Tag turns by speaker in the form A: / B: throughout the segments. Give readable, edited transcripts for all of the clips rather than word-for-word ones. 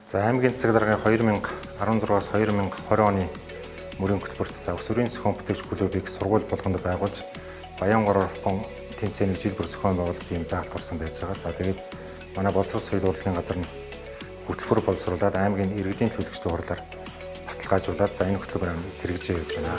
A: За аймгийн засаг даргын 2016-аас 2020 оны мөрийн хөтөлбөрт за өсвөрийн зохион бүтээгч клубыг сургууль болгонд байгуулж Баянгорхон тэмцээний жил бүр зохион байгуулсан юм заалт орсон байж байгаа. За тэгээд манай боловсрол соёл урлагийн газар нь хөтөлбөр боловсруулад аймгийн иргэдийн төлөвлөгчдийн хурлаар баталгаажуулаад за энэ хөтөлбөр хэрэгжиж явж байна.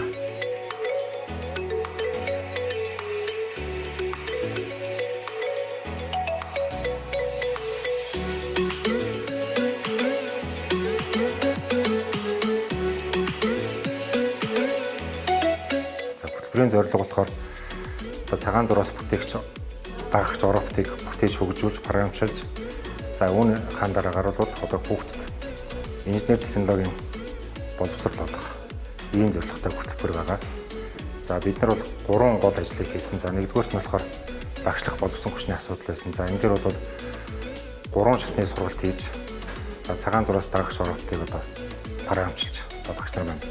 A: Хөтөлбөрийн зорилго болохоор цагаан зураас бүтээгч багагч Европыг бүтээж хөгжүүлж програмчилж за үүн хандараа гаруулад одоо хүүхдэд инженер технологийн боловсруулах ийм зорилготой хөтөлбөр байгаа. За бид нар бол 3 гол ажлыг хийсэн. За нэгдүгээрт нь болохоор багшлах боловсон хүчний асуудал байсан. За энэ дээр бол 3 шатны сургалт хийж за цагаан зураас багагч Европыг одоо програмчилж одоо багш нар маань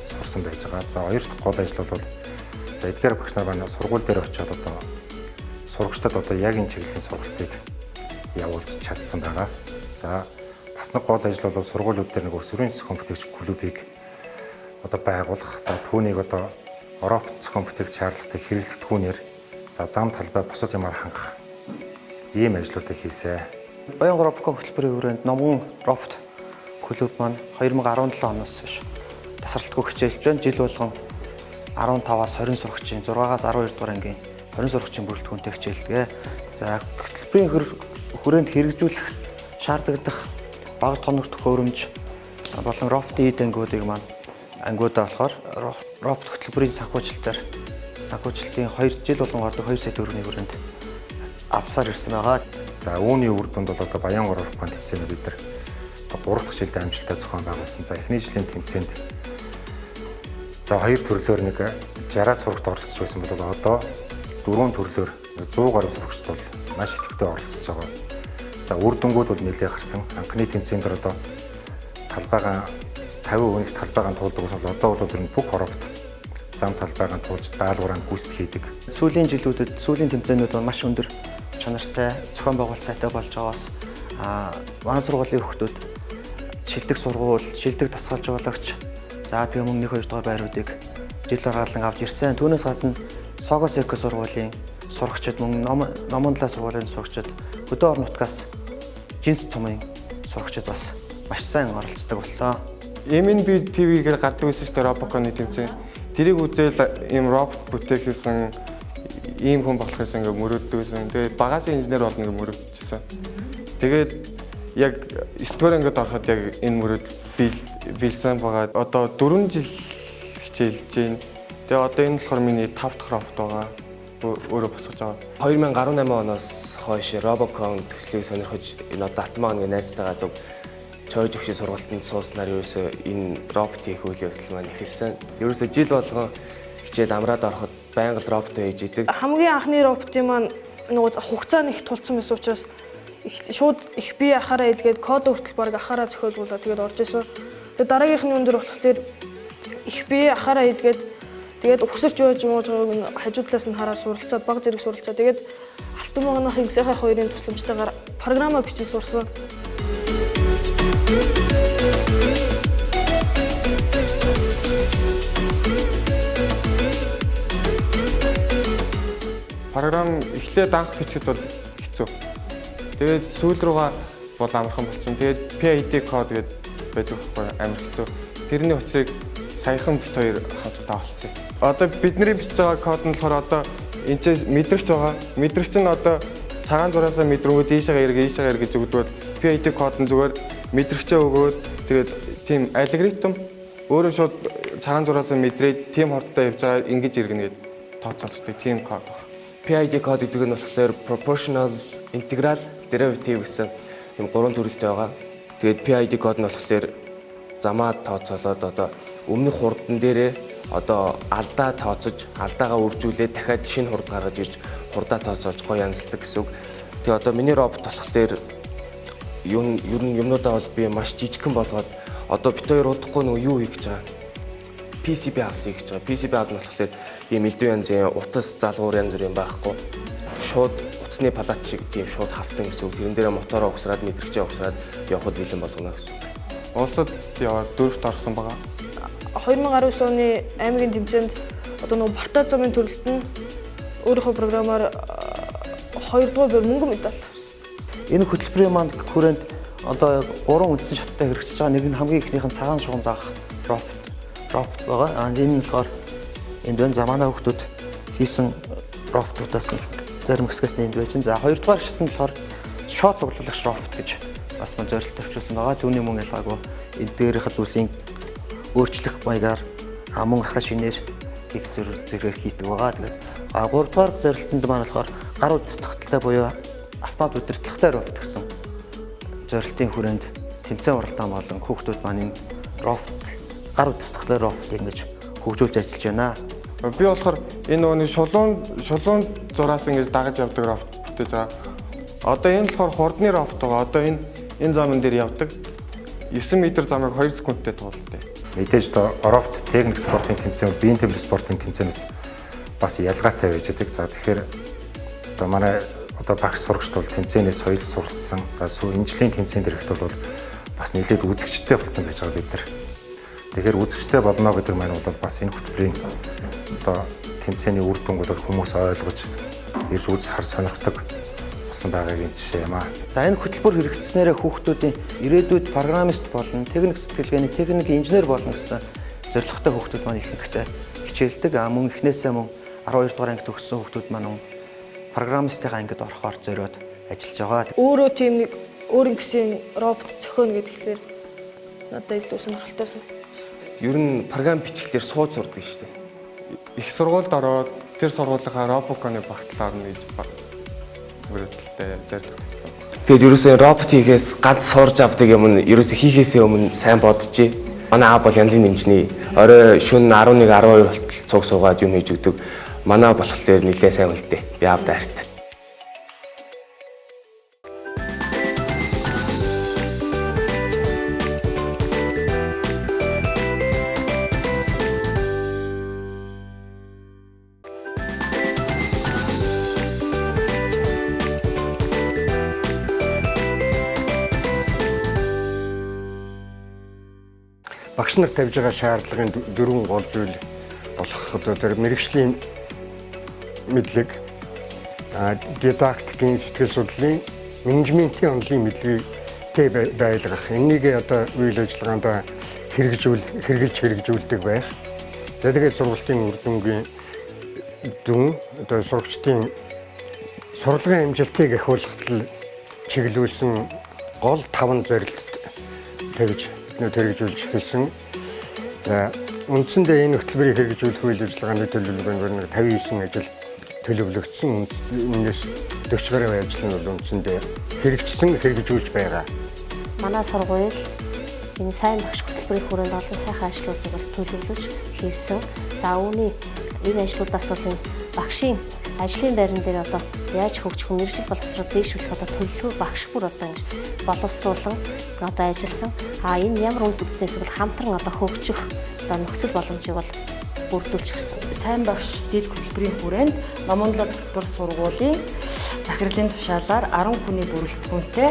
A: сурсан байж байгаа. За хоёр дахь гол ажил бол за эдгээр багш нар маань сургууль дээр очиод одоо сурагчдад одоо яг энэ чиглэлийн сургалтыг явуулж чадсан байгаа. За бас нэг гол ажил бол сургуулиуд дээр нэг өсвөрийн зохион бүтээгч клубыг одоо байгуулах. За түүнийг одоо Европ зохион бүтээгч шаардлагатай хэрэглэгдэхүүнээр за зам талбай бусад юмар хангах ийм ажлуудыг хийсэн.
B: Баянгор Европ хөтөлбөрийн хүрээнд Номгон Робот клуб маань 2017 оноос биш тасралтгүй хичээлж байна. Жил болгон 15-аас 20 сурагчийн 6-аас 12 дугаар ангийн 20 сурагчийн бүрэлдэхүүнтэй хичээлдэг. За хөтөлбөрийн хүрээнд хэрэгжүүлэх шаардлагадах бага тоног төхөөрөмж болон роботын эд ангиудыг маань ангиудаа болохоор робот хөтөлбөрийн санхүүжилтийн 2 жил болгон ордог 2 сая төгрөгийн хүрээнд авсаар ирсэн байгаа.
A: За үүний үр дүнд бол одоо Баянгор Европын тэмцээнд бид нар 3 дахь жилдээ амжилттай зохион байгуулсан. За эхний жилийн тэмцээнд за 2 төрлөөр нэг 60 сурагт оролцож байсан бол одоо 4 төрлөөр 100 гаруй сурагчд бол маш идэвхтэй оролцож байгаа. За үр дүнгууд бол нэлээд гарсан. Анхны тэмцээнд одоо талбайгаа 50% талбайгаа туулдаг гэсэн бол одоо бол энэ бүх Европт зам талбайгаа туулж даалгавраа гүйцэтгэх хийдэг.
B: Сүүлийн жилүүдэд сүүлийн тэмцээнүүд бол маш өндөр чанартай зохион байгуулалт сайтай болж байгаас манай сургуулийн хүүхдүүд шилдэг сургууль, шилдэг тасгалжуулагч за тэгээ мөн 1-2 дугаар байруудыг жил гаргалан авч ирсэн. Түүнээс гадна Согос Эко сургуулийн сурагчид мөн Номонлаа сургуулийн сурагчид хөдөө орон нутгаас жинс цомын сурагчид бас маш сайн оролцдог болсон.
C: MNB TV-гээр гардаг байсан шүү дээ Робоконы тэмцээн. Тэрийг үзэл ийм робот бүтээхсэн ийм хүн болох гэсэн ингээ мөрөөддөг байсан. Тэгээд багасын инженер болно ингээ мөрөөдчихсэн. Тэгээд яг 9 дугаар ангид ороход яг энэ мөрөөд биелсэн байгаа. Одоо 4 жил хичээлж байна. Тэгээ одоо энэ болохоор миний 5 дахь робот байгаа. Өөрөө босгож байгаа.
D: 2018 оноос хойш Робокон төслийг сонирхож энэ одоо Алтмаа нэг найзтайгаа зөв чойж өгшийн сургалтанд сууснаар ерөөсөө энэ робот хийх үйл явдал маань эхэлсэн. Ерөөсөө жил болгон хичээл амраад ороход байнга робот хийж идэг.
E: Хамгийн анхны роботын маань нөгөө хугацаа нэг тулцсан байсан учраас шууд их бие ахаараа илгээд код хүртэл баг ахаараа зохиолгуулаад тэгээд орж исэн. Тэгээд дараагийнхны өндөр болохоор их бие ахаараа илгээд тэгээд өгсөрч яаж юм уу хажуу талаас нь хараад суралцаад баг зэрэг суралцаад тэгээд Алтмаагийн гисэхай хоёрын тусламжтайгаар программа бичиж сурсан.
C: Програм эхлээд анх бичих бол хэцүү. Тэгээд сүүл рүүгээ бол амархан болсон. Тэгээд PID код гэдэг байдаг байхгүй амар хэцүү. Тэрний учрыг саяхан бит хоёр хамтдаа олсон. Одоо бидний бичиж байгаа код нь болохоор одоо энэ ч мэдрэгч байгаа. Мэдрэгч нь одоо цагаан зураасаа мэдрэнгүү ийшээгээ эргэж өгдөг. PID код нь зүгээр мэдрэгчээ өгөөд тэгээд тийм алгоритм өөрөө шууд цагаан зураасаа мэдрээд тийм хорттой явж байгаа ингэж иргэнэ гэдэг тооцоолцдог тийм код байна.
D: PID код гэдэг нь болохоор proportional, integral, derivative гэсэн юм 3 төрөлтэй байгаа. Тэгээд PID код нь болохоор замаа тооцоолоод одоо өмнөх хурдан дээрээ одоо алдаа тооцож, алдаагаа үржүүлээд дахиад шинэ хурд гаргаж ирж хурдаа тооцоолж гоё янзалдаг гэсэн үг. Тэгээ одоо миний робот болохоор ер нь юмнуудаа бол би маш жижигхэн болгоод одоо бит хоёр удахгүй нөгөө юу хийх гэж байгаа. PCB авт хийх гэж байгаа. PCB авт нь болохоор ийм элдв янзын утас залгуур янз бүр юм байхгүй. Шууд утасны палат шиг тийм шууд хавтан гэсэн үг. Тэрэн дээрээ мотороо угсраад мэдрэгчээ угсраад явхад бэлэн болгоно гэсэн үг.
C: улсад яваад 4-т орсон байгаа.
E: 2019 оны аймгийн тэмцээнд одоо нөгөө Бартазомын төрөлд нь өөрийнхөө програмаар 2 дугаар мөнгө медаль авсан.
B: Энэ хөтөлбөрийн маань хүрээнд одоо 3 үндсэн шаттай хэрэгжиж байгаа. Нэг нь хамгийн ихнийх нь цагаан шугам даах рофт байгаа. Энэ нь болохоор энд байна. За манай хүмүүс хийсэн рофтуудаас зарим хэсгээс нь энд байж байна. За 2 дугаар шатнд болохоор шот цуглуулагч рофт гэж бас мөн зорилт тавьчихсан байгаа. Түүний мөн ялгаагүй энэ дээрх зүйлсийн өөрчлөх маягаар мөн ахаа шинээр их зэрэг хийдэг байгаа. Тэгээд 3 дугаар зорилтонд маань болохоор гар удирдлагатай буюу автомат удирдлагатай рофт гэсэн зорилтын хүрээнд тэмцээн уралдаан болон хүүхдүүд маань энэ рофт гар удирдлагатай рофт ингэж хөгжүүлж ажиллаж байна.
C: Би болохоор энэ нөгөө шулуун зураас ингэж дагаж явдаг рофт бүтээж байгаа. Одоо энэ болохоор хурдны рофт байгаа. Одоо энэ замын дээр явдаг 9 м замыг 2 секундтэй туулдаг.
A: Мэдээж рофт техник спортын тэмцээн, биеийн тэмдэг спортын тэмцээнээс бас ялгаатай байж байгаа. За тэгэхээр одоо манай одоо багш сурагчд бол тэмцээнээс соёл суралцсан. За энэ жилийн тэмцээн дээрхт бол бас нэлээд үзэгчтэй болсон байж байгаа бид нар. Тэгэхээр үзэгчтэй болно гэдэг маань бол бас энэ хөтөлбөрийн одоо тэмцээний үр дүнгууд хүмүүс ойлгож ирж үзэх хар сонирхдаг болсон байгаагийн жишээ юм аа.
B: За энэ хөтөлбөр хэрэгжснээрээ хүүхдүүдийн ирээдүйд программист болон техник сэтгэлгээний техник инженер болно гэсэн зорилготой хүүхдүүд маань ихэнхдээ хичээлдэг. Мөн эхнээсээ мөн 12 дугаар анги төгссөн хүүхдүүд маань программистын ангид орохоор зориод ажиллаж байгаа.
E: Өөрөө тийм нэг өөр ингэсэн робот зохионо гэхэлэр надад илүү сонирхолтой санагдав.
D: Ер нь програм бичлэлээр сууж сурдаг шүү дээ.
C: Их сургуульд ороод тэр сургуулийнхаа робоконы багтлаар нь гэж мөрөдөлтэй зорилготой.
D: Тэгээд ерөөсөө робот хийхээс ганц сурж авдаг юм нь ерөөсөө хийхээсээ өмнө сайн бодчихъя. Манай аав бол янзын нэмжний орой шөнө 11 12 болтол цуг суугаад юм хийж өгдөг. Манай болохоор нэлээ сайн үлдээ. Би аавдаа хайртай.
F: Багш нар тавьж байгаа шаардлагын 4 гол зүйл болох одоо тэр мэрэгжлийн мэдлэг, дидактикийн сэтгэл судлалын, менежментийн онолын мэдлэгтэй байлгах. Энийг одоо үйл ажиллагаанд хэрэгжилж байх. Тэгээд сургалтын үр дүнгийн дүн одоо сурагчдын сурлагын амжилтыг ахиулахад чиглүүлсэн гол 5 зорилт тавьж хэрэгжүүлж эхэлсэн. За үндсэндээ энэ хөтөлбөрийг хэрэгжүүлэх үйл ажиллагааны төлөвлөгөөнд 59 ажил төлөвлөгдсөн. Үүнээс 40 гаруй ажил нь бол үндсэндээ хэрэгжүүлж байгаа.
G: Манай сургууль энэ сайн багш хөтөлбөрийн хүрээнд олон сайхан ажлуудыг бол төлөвлөж хийсэн. За үүний энэ ажлуудаас бол энэ багшийн ажлын байран дээр одоо яаж хөгжих, мэргэжил боловсрол дэвшүүлэх одоо төлөвлөгөө багш бүр одоо ингэж боловсруулан одоо ажилласан. Энэ ямар үнд бүтнээс бол хамтран одоо хөгжих одоо нөхцөл боломжийг бол бүрдүүлчихсэн.
H: Сайн багш дэд хөтөлбөрийн хүрээнд Номонлоо зөвхөн сургуулийн захирлын тушаалаар 10 хүний бүрэлдэхүүнтэй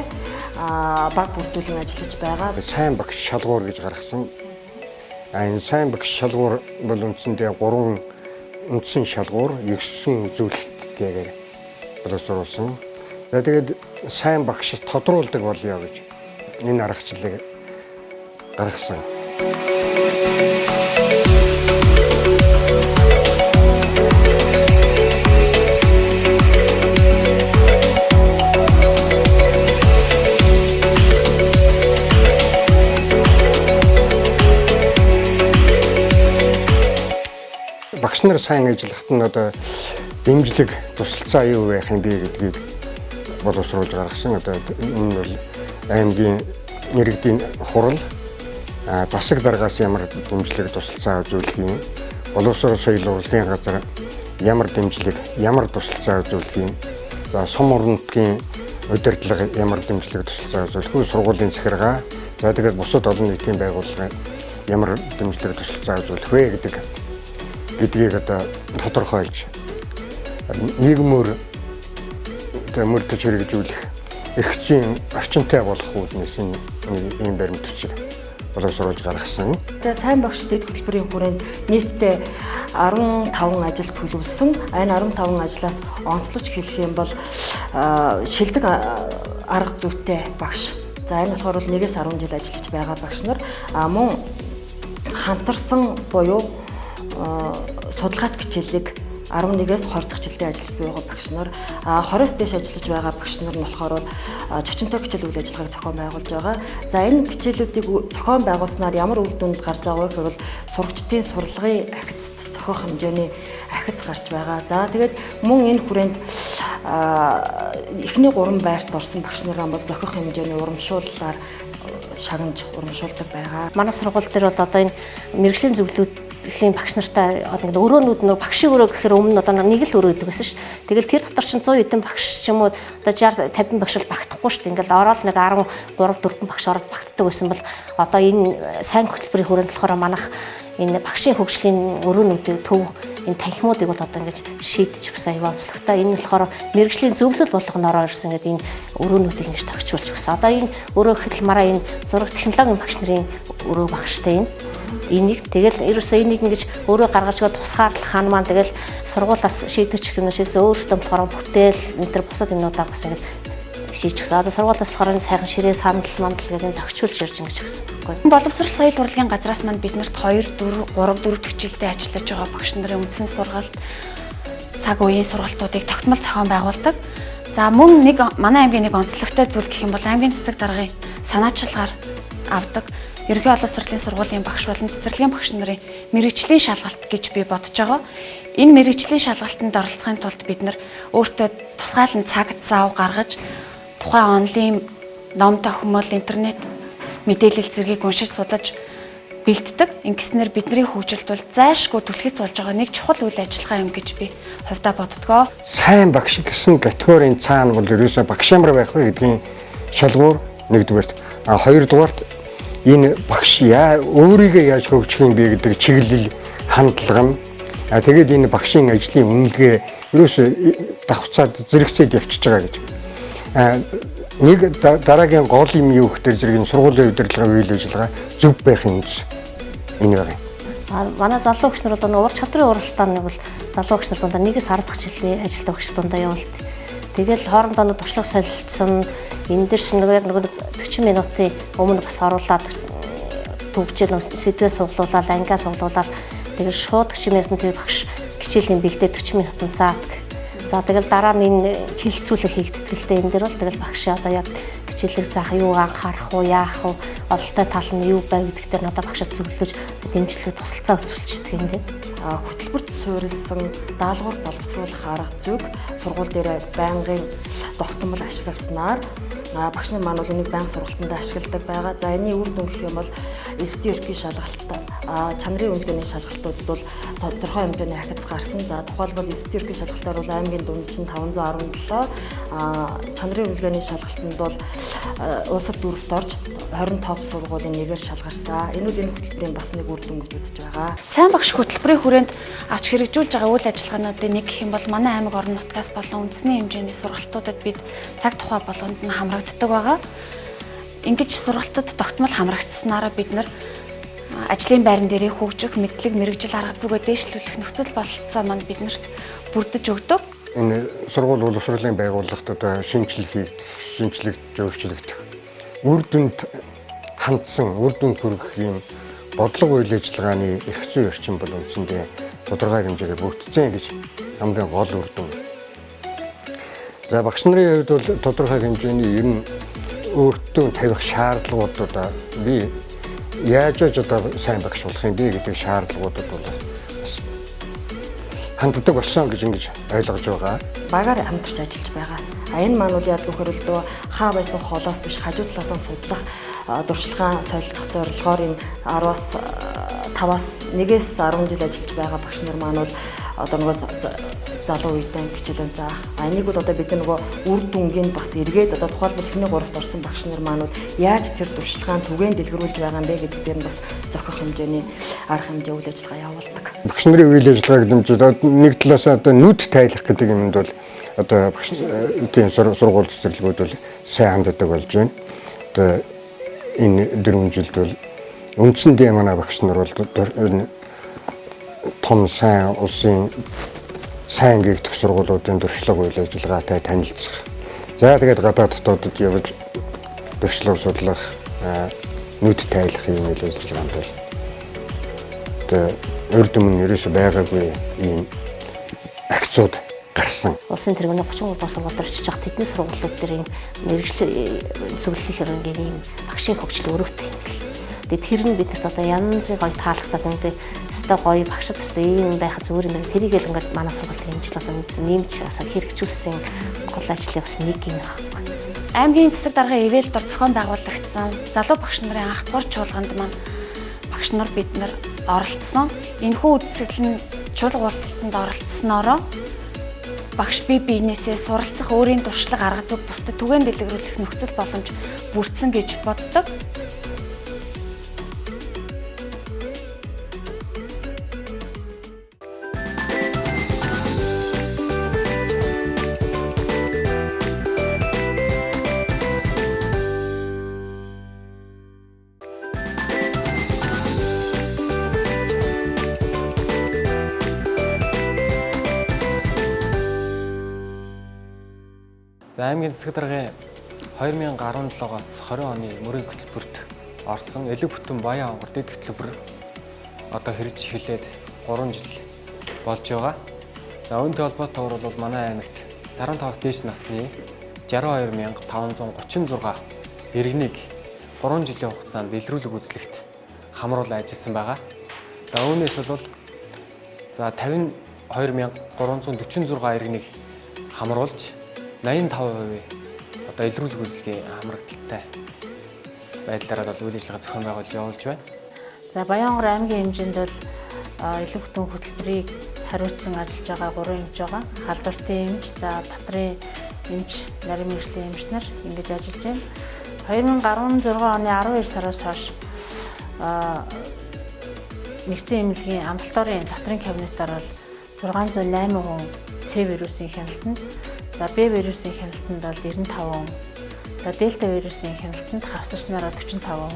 H: баг бүрдүүлэн ажиллаж байгаа.
F: Сайн багш шалгуур гэж гаргасан. Энэ сайн багш шалгуур бол үндсэндээ 3 үндсэн шалгуур 9 үзүүлэлттэйгээр боловсруулсан. Тэгээд сайн багш тодруулдаг болёо гэж энэ аргачлалыг гаргасан. Багш нар сайн ажиллахад нь одоо дэмжлэг тусалцаа юу байх юм бэ гэдгийг боловсруулж гаргасан. Одоо энэ бол аймгийн иргэдийн хурал засаг даргаас ямар дэмжлэг тусалцаа үзүүлэх юм, боловсрол соёл урлагийн газар ямар дэмжлэг, ямар тусалцаа үзүүлэх юм, за сум орон нутгийн удирдлага ямар дэмжлэг тусалцаа үзүүлэх вэ, сургуулийн захиргаа, за тэгээд бусад олон нийтийн байгууллага ямар дэмжлэг тусалцаа үзүүлэх вэ гэдгийг одоо тодорхойлж нийгмээр мөрдөж хэрэгжүүлэх эрх зүйн орчинтай болох үүднээс ийм баримт бичиг боловсруулж гаргасан.
H: За сайн багш дэд хөтөлбөрийн хүрээнд нийтдээ 15 ажил төлөвлөсөн. Энэ 15 ажлаас онцлож хэлэх юм бол шилдэг арга зүйтэй багш. За энэ болохоор бол 1-10 жил ажиллаж байгаа багш нар мөн хамтарсан буюу судалгаат хичээлийг 11-ээс 20 дахь жилдээ ажиллаж байгаа багш нар 20-с дээш ажиллаж байгаа багш нар нь болохоор зочинтой хичээл үйл ажиллагааг зохион байгуулж байгаа. За энэ хичээлүүдийг зохион байгуулснаар ямар үр дүнд гарч байгаа вэ гэвэл сурагчдын сурлагын ахицт зохиох хэмжээний ахиц гарч байгаа. За тэгээд мөн энэ хүрээнд эхний 3 байрт орсон багш нараа бол зохиох хэмжээний урамшууллаар шагнаж урамшуулдаг байгаа.
G: Манай сургууль дээр бол одоо энэ мэрэгжлийн зөвлөлийн багш нартай өрөөнүүд нөө багшийн өрөө гэхээр өмнө одоо нэг л өрөө идэг гэсэн ш. Тэгэл тэр дотор чинь 100 хэдэн багш ч юм уу одоо 60 50 багш бол багтахгүй ш. Ингээл ороод нэг 13 4 багш ороод багтдаг байсан бол одоо энэ сайн хөтөлбөрийн хүрээнд болохоор манайх энэ багшийн хөгжлийн өрөөнүүдийн төв энэ танхимуудыг бол одоо ингэж шийдэж өгсөн аюу онцлогтой. Энэ болохоор мэрэгжлийн зөвлөл болгоноор ирсэн гэдэг энэ өрөөнүүдийг ингэж тогтчулж өгсөн. Одоо энэ өрөө гэхэл мараа энэ зураг технологийн багш нарын өрөө багштай энийг тэгэл ерөөсөө энийг ингэж өөрөө гаргаж гоо тусгаарлах хаан маань тэгэл сургуулаас шийдэж өгөх юм шийдсэн өөртөө болохоор бүтээл энэ төр бусад юмнуудаа бас ингэж шийдчихсэн. Одоо сургуулаас болохоор энэ сайхан ширээ сандал мандал гэдэг нь тогтчулж ирж ингэж өгсөн байхгүй.
I: Боловсрол соёл урлагийн газраас манд биднэрт 2 4 дахь жилдээ ажиллаж байгаа багш нарын үндсэн сургалт цаг үеийн сургалтуудыг тогтмол зохион байгуулдаг. За мөн нэг манай аймгийн нэг онцлогтой зүйл гэх юм бол аймгийн цэцэг даргын санаачилгаар авдаг ерөнхий боловсролын сургуулийн багш болон цэцэрлэгийн багш нарын мэрэгжлийн шалгалт гэж би бодож байгаа. Энэ мэрэгжлийн шалгалтанд оролцохын тулд бид нар өөртөө тусгаалan цаг зав гаргаж тухайн онлайн ном тохиомол интернет мэдээлэл зэргийг уншиж судалж бэлддэг. Ингэснээр бидний хөгжилд бол зайлшгүй түлхэж болж байгаа нэг чухал үйл ажиллагаа юм гэж би хувьдаа боддгоо.
F: Сайн багш гэсэн категорийн цаана бол ерөөсөө багш ямар байх вэ гэдгийн шалгуур нэгдүгээрт, хоёрдугаарт энэ багш өөрийгөө яаж хөгжих юм бэ гэдэг чиглэл хандлага. Тэгээд энэ багшийн ажлын үнэлгээ ерөөсөө давхцаад зэрэгцээд явчихж байгаа гэж. Нэг дараагийн гол юм юу гэхээр зэрэг сургуулийн удирдлагын үйл ажиллагаа зөв байх юм гэсэн энэ байна.
G: Манай залуу багш нар бол ур чадрын уралдаан нэг бол залуу багш нар дундаа 1-10 дахь жилийн ажилтдаг багш дундаа явуулт. Тэгэл хоорондоо туршлага солилцсон энэ дэр шиг яг 40 минутын өмнө бас оруулаад төгжил сэдвээ суглуулаад ангиа суглуулаад тэгэл шууд 40 минутын тэр багш хичээлийн бэлдээ 40 минутанд заадаг. За тэгэл дараа нь энэ хилцүүлэг хийгддэгтэй энэ дэр бол тэгэл багш одоо яг хичээлийг заах юу анхаарах уу яах уу ололтой тал нь юу бай гэдэг дээр одоо багшд зөвлөж дэмжлэг тусалцаа өгүүлчихдэг юм дээ.
H: Хөтөлбөрт суурилсан даалгавар боловсруулах арга зүйг сургууль дээр байнгын тогтмол ашигласнаар багш нар маань бол энийг байнга сургалтанд ашигладаг байгаа. За энэний үр дүн гэх юм бол эсдийн ерөнхий шалгалт, чанарын үнэлгээний шалгалтуудад бол тодорхой хэмжээний ахиц гарсан. За тухайлбал эсдийн ерөнхий шалгалтаар бол аймгийн дунд чинь 517, чанарын үнэлгээний шалгалтанд бол улсад дөрөвт орж 20 топ сургуулийн нэгээр шалгарсан. Энэ үл энэ хөтөлбөрийн бас нэг үр дүн гэж үзэж байгаа.
I: Сайн багш хөтөлбөрийн хүрээнд авч хэрэгжүүлж байгаа үйл ажиллагаануудын нэг гэх юм бол манай аймаг орон нутгаас болон үндэсний хэмжээний сургалтуудад бид цаг тухай болгонд нь хамрагддаг байгаа. Ингэж сургалтад тогтмол хамрагдсанаараа бид нар ажлын байран дээрээ хөгжих, мэдлэг, мэрэгжил арга зүгээ дээшлүүлэх нөхцөл бололцоо маань биднэрт бүрдэж өгдөг.
F: Энэ сургууль боловсролын байгууллагт одоо шинжилгээ хийгдэх, шинжлэгдэж өөрчлөгдөх, үр дүнд хандсан, үр дүнд хүрэх юм бодлого үйл ажиллагааны эрх зүйн орчин бол үндсэндээ тодорхой хэмжээгээр бүрдсэн гэж хамгийн гол үр дүн. За багш нарын хувьд бол тодорхой хэмжээний ер нь өөртөө тавих шаардлагуудаа би яаж одоо сайн багш болох юм бэ гэдэг шаардлагуудад бол бас ханддаг болсон гэж ингэж ойлгож байгаа.
H: Багаар хамтарч ажиллаж байгаа. Энэ маань бол яг үхээр л дөө хаа байсан холоос биш хажуу талаас нь судлах дуршлагын солилцох зорилгоор энэ 10-аас 5-аас 1-ээс 10 жил ажиллаж байгаа багш нар маань бол одоо нөгөө залуу үедээ хичээлэн заах. Энийг бол одоо бид нөгөө үр дүнгийн бас эргээд одоо тухайлбал эхний 3-т орсон багш нар маань бол яаж тэр дуршлагын түгээн дэлгэрүүлж байгаа юм бэ гэдэг дээр нь бас зохиох хэмжээний арга хэмжээ үйл ажиллагаа явуулдаг.
F: Багш нарын үйл ажиллагааг дэмжиж нэг талаас одоо нүд тайлах гэдэг юмд бол одоо багш сургууль цэцэрлэгүүд бол сайн ханддаг болж байна. Одоо энэ 4 жилд бол үндсэндээ манай багш нар бол том сайн улсын сайн гэгдэх сургуулиудын туршлага үйл ажиллагаатай танилцах. За тэгээд гадаад дотоодод явж туршлага судлах, нүд тайлах юм үйл ажиллагаанд бол урд өмнө ерөөсөй байгаагүй ийм акцууд гарсан.
G: Улсын тэргүүний 33 дугаар сургуульд очиж байгаа тэдний сургуулиуд дээр ийм мэрэгжлийн зөвлөлийн хөрөнгөний ийм багшийн хөгжил өрөөтэй. Тэгээд тэр нь бидэрт одоо янзын гоё таалагдаад энэ өстой гоё багшд өстой ийм байхад зүгээр юм. Тэрийг л ингээд манай сургуульд хэмжиж одоо нэмж хэрэгжүүлсэн гол ажлын бас нэг юм байна.
I: Аймгийн засаг даргын ивэл дор зохион байгуулагдсан залуу багш нарын анх дугаар чуулганд маань багш нар бид нар оролцсон. Энэхүү үзэсгэлэн чуулга уулзалтанд оролцсноороо багш бие биенээсээ суралцах өөрийн туршлага арга зүг бусдад түгээн дэлгэрүүлэх нөхцөл боломж бүрдсэн гэж боддог.
J: За аймгийн засаг даргын 2017-оос 20 оны мөрийн хөтөлбөрт орсон элэг бүтэн баян онгор дэд хөтөлбөр одоо хэрэгж эхлээд 3 жил болж байгаа. За үүнтэй холбоотойгоор бол манай аймагт 15-аас дээш насны 62536 иргэнийг 3 жилийн хугацаанд илрүүлэг үзлэгт хамруулан ажилласан байгаа. За үүнээс бол за 52346 иргэнийг хамруулж 85% одоо илрүүлэг үзлэгийн хамрагдaltaй байдлаараа бол үйл ажиллагаа зохион байгуулж явуулж байна.
K: За Баянгор аймгийн хэмжээнд бол элэг бүтэн хөтөлбөрийг хариуцсан ажиллаж байгаа 3 эмч байгаа. Халдвартын эмч, за татрын эмч, нарийн мэргэжлийн эмч нар ингэж ажиллаж байна. 2016 оны 12 сараас хойш нэгдсэн эмнэлгийн амбулаторийн татрын кабинетаар бол 608 хүн С вирусын хяналтанд, за Б вирусын хяналтанд бол 95 хүн, за Дельта вирусын хяналтанд хавсарснараа 45 хүн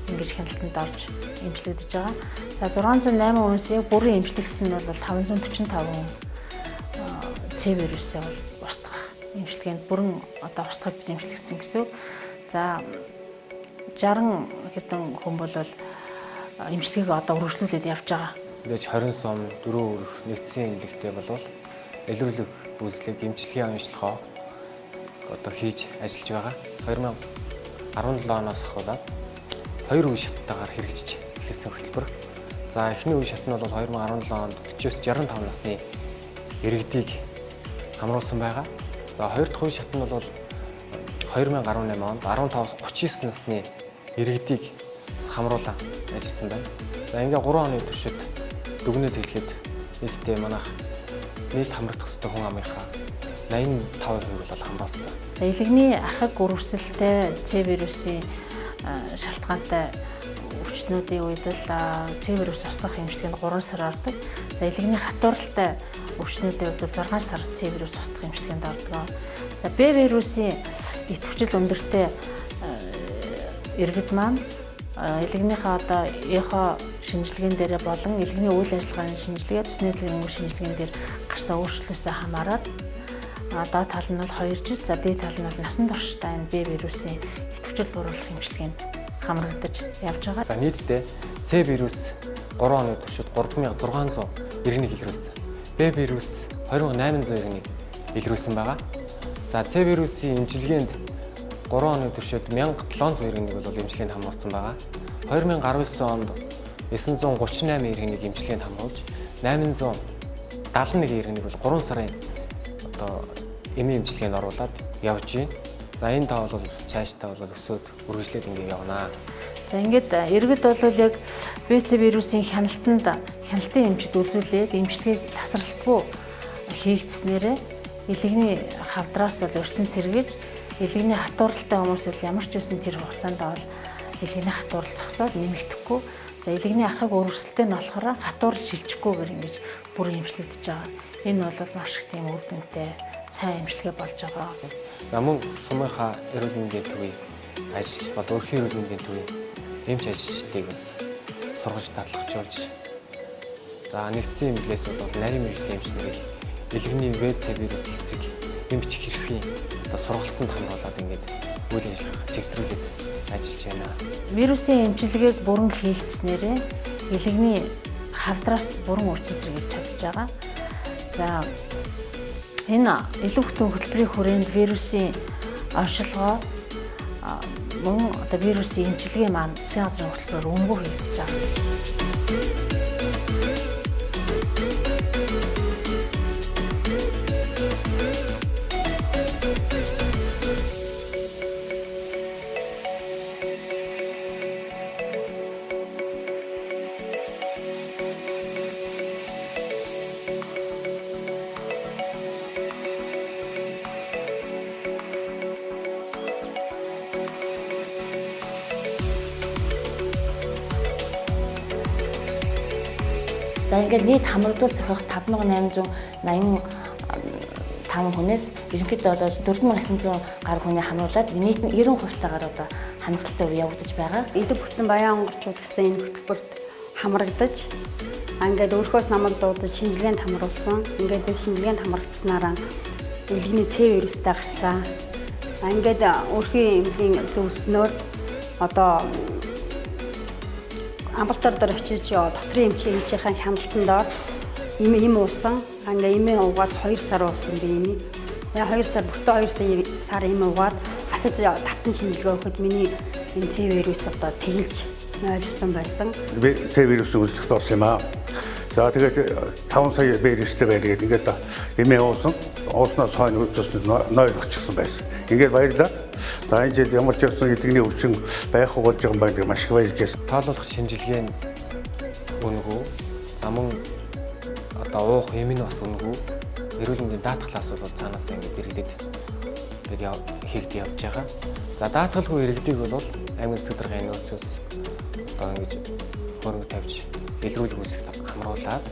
K: ингэж хяналтанд орж эмчлэгдэж байгаа. За 608 хүнээс яг бүрэн эмчлэгдсэн нь бол 545 хүн С вирусээ бол устгах эмчилгээнд бүрэн одоо устгаж эмчлэгдсэн гэсэн. За 60 хэдэн хүн бол эмчилгээг одоо үргэлжлүүлээд явж байгаа.
J: Мэдээж 20 сум 4 өрх нэгдсэн эмнэлэгтэй болвол илрүүлэг үзлэг эмчилгээний онцлогоо одоо хийж ажиллаж байгаа. 2017 оноос ахуулаад 2 үе шаттайгаар хэрэгжиж эхэлсэн хөтөлбөр. За эхний үе шат нь бол 2017 онд 40-65 насны иргэдийг хамруулсан байгаа. За хоёр дахь үе шат нь бол 2018 онд 15-39 насны иргэдийг хамруулан ажилласан байна. За ингээ 3 оны туршид дүгнэлт хэлэхэд нийтдээ манайх нийт хамрагдах ёстой хүн амынхаа 85% бол хамруулсан.
K: Элэгний архаг үрвсэлтэй С вирусын шалтгаантай өвчтнүүдийн үед л С вирус устгах эмчилгээнд 3 сар ордог. За элэгний хатууралтай өвчтнүүдийн үед бол 6 сар С вирус устгах эмчилгээнд ордог. За Б вирусын идэвхжил өндөртэй иргэд маань элэгнийхээ одоо эхо шинжилгээнд дээр болон элэгний үйл ажиллагааны шинжилгээ, цэсний дэлгэрэнгүй шинжилгээнд дээр гарсан өөрчлөлөөсөө хамаарат доод тал нь бол 2 жил, за дээд тал нь бол насан туршдаа энэ Б вирусын идэвхжил буруулах эмчилгээнд хамрагдаж явж байгаа.
J: За нийтдээ С вирус 3 оны туршид 3600 иргэнийг илрүүлсэн. Б вирус 2800 иргэнийг илрүүлсэн байгаа. За С вирусын эмчилгээнд 3 оны туршид 1700 иргэнийг бол эмчилгээнд хамруулсан байгаа. 2019 онд 938 иргэнийг эмчилгээнд хамруулж 871 иргэнийг бол 3 сарын одоо эмийн эмчилгээнд оруулаад явж байна. За энэ тав бол цаашдаа бол өсөөд үргэлжлээд ингэ явнаа.
K: За ингээд иргэд бол яг БЦ вирусын хяналтын эмчид үзүүлээд эмчилгээг тасралтгүй хийгдснээрээ элэгний хавдраас бол өрчин сэргийж элэгний хатууралтай хүмүүс бол ямар ч байсан тэр хугацаанд бол элэгний хатуурал зогсоод нэмэгдэхгүй. За элэгний архаг өрөвсөлтэй нь болохоор хатуурал шилжихгүйгээр ингэж бүр эмчлэгдэж байгаа. Энэ бол маш их тийм үр дүнтэй сайн эмчилгээ болж байгаа.
J: За мөн сумынхаа эрүүл мэндийн төвийн ажил бол өрхийн эрүүл мэндийн төвийн эмч ажилчдыг бас сургаж дадлахжуулж за нэгдсэн эмнэлгээс бол нарийн мэргэжлийн эмч нарыг дэлгэний ВЦ вирус эсрэг эмч хэрхэн одоо сургалтанд хамруулад ингээд үйл ажиллагаа чиглүүлээд ажиллаж байна.
K: Вирусын эмчилгээг бүрэн хийгдснээрээ илэгний хавдраас бүрэн үржин сэргийлж чадж байгаа. За энэ илүү хөтөн хөтөлбөрийн хүрээнд вирусын оншилгоо мөн одоо вирусын эмчилгээ маань засгийн газрын хөтөлбөрөөр өмнөгөө хийгдэж байгаа.
L: За ингээд нийт хамрагдуул зохиох 5885 хүнээс ерөнхийдөө бол 4900 гаруй хүний хамруулад нийт нь 90% таагаар одоо хамрагдaltaй үе явагдаж байгаа.
M: Илүү бүтэн баян онгорчууд гэсэн энэ хөтөлбөрт хамрагдаж ингээд өөрхөөс намайг дуудаж шинжилгээнд хамруулсан. Ингээд шинжилгээнд хамрагдсанараа илгэний С вирустай гарсан. Ингээд өөрхийн эмнэлгийн зөвлснөөр одоо амбулаторид очиж докторийн эмчийнхээ хяналтанд доор эм уусан. Ингээ эмээ уугаад 2 сар уусан би энийг. Тэгээ 2 сар бүтэн 2 сар эм уугаад дахиж давтан шинжилгээ өгөхөд миний энэ С вирус одоо тэгэлж ойлгосон байсан.
N: С вирусын үзлэгт орсон юм аа. За тэгээд 5 сая вирустэй байна гэдэг ингээд эмээ уусан. Ууснаас хойно үзсэн нойл болчихсон байсан. Ингээд баярлалаа. За энэ жил ямар ч явсан эдгний өвчин байх болж байгаа юм байна. Маш их баярлж байна.
J: Тоолуулах шинжилгээ нь үнэгүй. Аман одоо уух юм нь бас үнэгүй. Эрүүл мэндийн даатгалаас бол цаанаас ингээд иргэдэд ингээд хийгдэж явж байгаа. За даатгалгүй иргэдийг бол аймаг засаг даргын нөөцөөс одоо ингэж хөрөнгө тавьж илрүүлэх үүсгэж хамруулад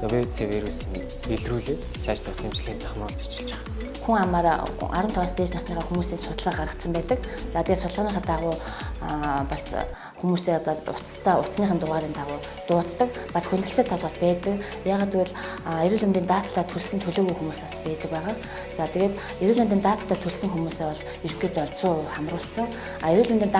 J: ВЦ вирусыг илрүүлээд цааш дах хэмжлэгийн хамруулж ажиллаж байгаа.
L: Хүн амаараа 15-аас дээш насныхаа хүмүүсийн судалгаа гаргацсан байдаг. За тэгээд судалгааныхаа дагуу бас хүмүүсээ одоо утасныхын дугаарын дагуу дууддаг. Бас хүндрэлтэй толгойд байдаг. Ягаад гэвэл эрүүл мэндийн даатгалаа төлсөн төлөөгүй хүмүүс бас байдаг байгаа. За тэгээд эрүүл мэндийн даатгалаа төлсөн хүмүүсээ бол ерөнхийдөө 100% хамруулсан. Эрүүл мэндийн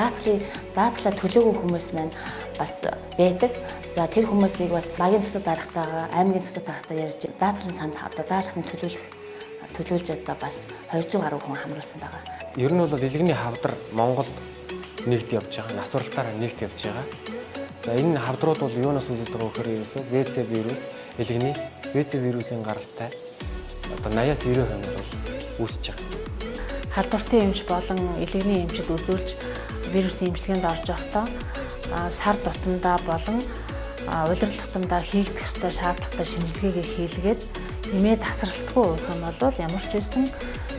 L: даатгалаа төлөөгүй хүмүүс маань бас байдаг. За тэр хүмүүсийг бас багийн засаг даргатайгаа, аймгийн засаг даргатайгаа ярьж даатгалын санд одоо даатгалын төлөөлж одоо бас 200 гаруй хүн хамруулсан байгаа.
J: Ер нь бол илгэний хавдар Монголд нэгд явж байгаа, насварлалтаараа нэгд явж байгаа. За энэ хавдрууд бол юунаас үүсэж байгаа гэхээр ерөөсөө ВЦ вирус, илгэний ВЦ вирусын гаралтай одоо 80-90% нь бол үүсэж байгаа.
K: Халдвартын эмч болон илгэний эмчид үзүүлж вирусын эмчилгээнд орж байхдаа сар тутамдаа болон улирал тутамдаа хийгдэх ёстой шаардлагатай шинжилгээгээ хийлгээд эмээ тасралтгүй өгөх юм бол ямар ч байсан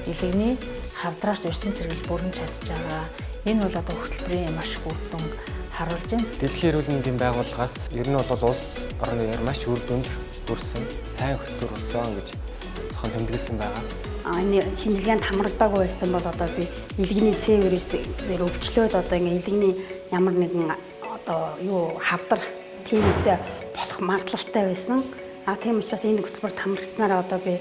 K: илгэний хавдраас урьдчилан сэргийлж бүрэн чадж байгаа. Энэ бол одоо хөтөлбөрийн маш их үр дүн харуулж байна.
J: Дэлхийн эрүүл мэндийн байгууллагаас ер нь бол улс орны маш үр дүнд хүрсэн сайн хөтөлбөр болсон гэж зохион тэмдэглэсэн байгаа.
M: Энэ шинжилгээнд хамрагдаагүй байсан бол одоо би илгэний С вирус дээр өвчлөөд одоо ингээ илгэний ямар нэгэн одоо хавдар тийм үедээ босох магадлалтай байсан. Тийм учраас энэ хөтөлбөрт хамрагдсанараа одоо би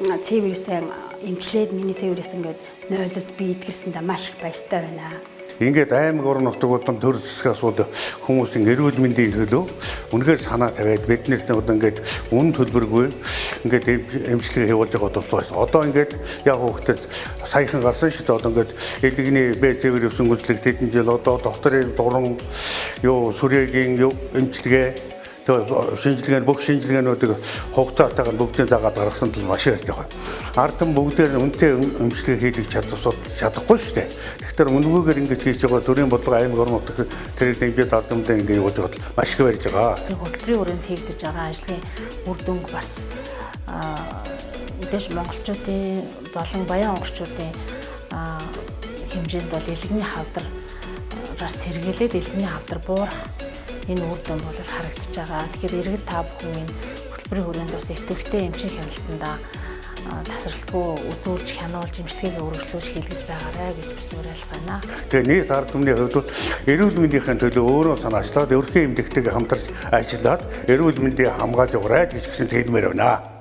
M: С вирусыг эмчлээд миний С вирус ингээд нойлолд би идгэлсэндээ маш их баяртай байна.
N: Ингээд аймаг орон нутгуудын төр засгийн асуудал хүмүүсийн эрүүл мэндийн төлөө үнэхээр санаа тавиад биднээс одоо ингээд үн төлбөргүй ингээд эмчилгээ хийвүүлж байгаа туслаа. Одоо ингээд яг хөөхтэй саяхан гарсан шүү дээ. Одоо ингээд илгэний ВЦ вирусын үзлэг тэдэн жил одоо докторийн дуран сүрээгийн эмчилгээ шинжилгээнд бүх шинжилгээнүүдийг хугацаатайгаар бүгдийг дагаад гаргасан тул маш их байгаа. Ард нь бүгдээр үнэтэй эмчилгээ хийх чадахгүй шүү дээ. Тэгэхээр үнэгээр ингэж хийж байгаа төрийн бодлого аймаг орон нутгийн тэрэг дэмжиж алдамдаа ингэ явуулж байгаа маш их барьж байгаа.
K: Хөтөлбөрийн хүрээнд хийгдэж байгаа ажлын үр дүнг бас мэдээж монголчуудын болон баян онгорчуудын хэмжээнд бол илгэний хавдараас сэргийлээд илгэний хавдар буурах энэ үр дүн бол харагдаж байгаа. Тэгэхээр иргэд та бүхэн энэ хөтөлбөрийн хүрээнд бас идэвхтэй эмчийн хяналтанда тасралтгүй үзүүлж, хянуулж, эмчилгээг өргөжлүүлж хийлгэж байгаарэ гэж бас уриалах байна.
N: Тэгээ нийт ард түмний хувьд бол эрүүл мэндийн төлөө өөрөө санаачлаад өрхийн эмнэлэгтэйгээ хамтарч ажиллаад эрүүл мэндийг хамгаалж яваарай гэж хэлмээр байна.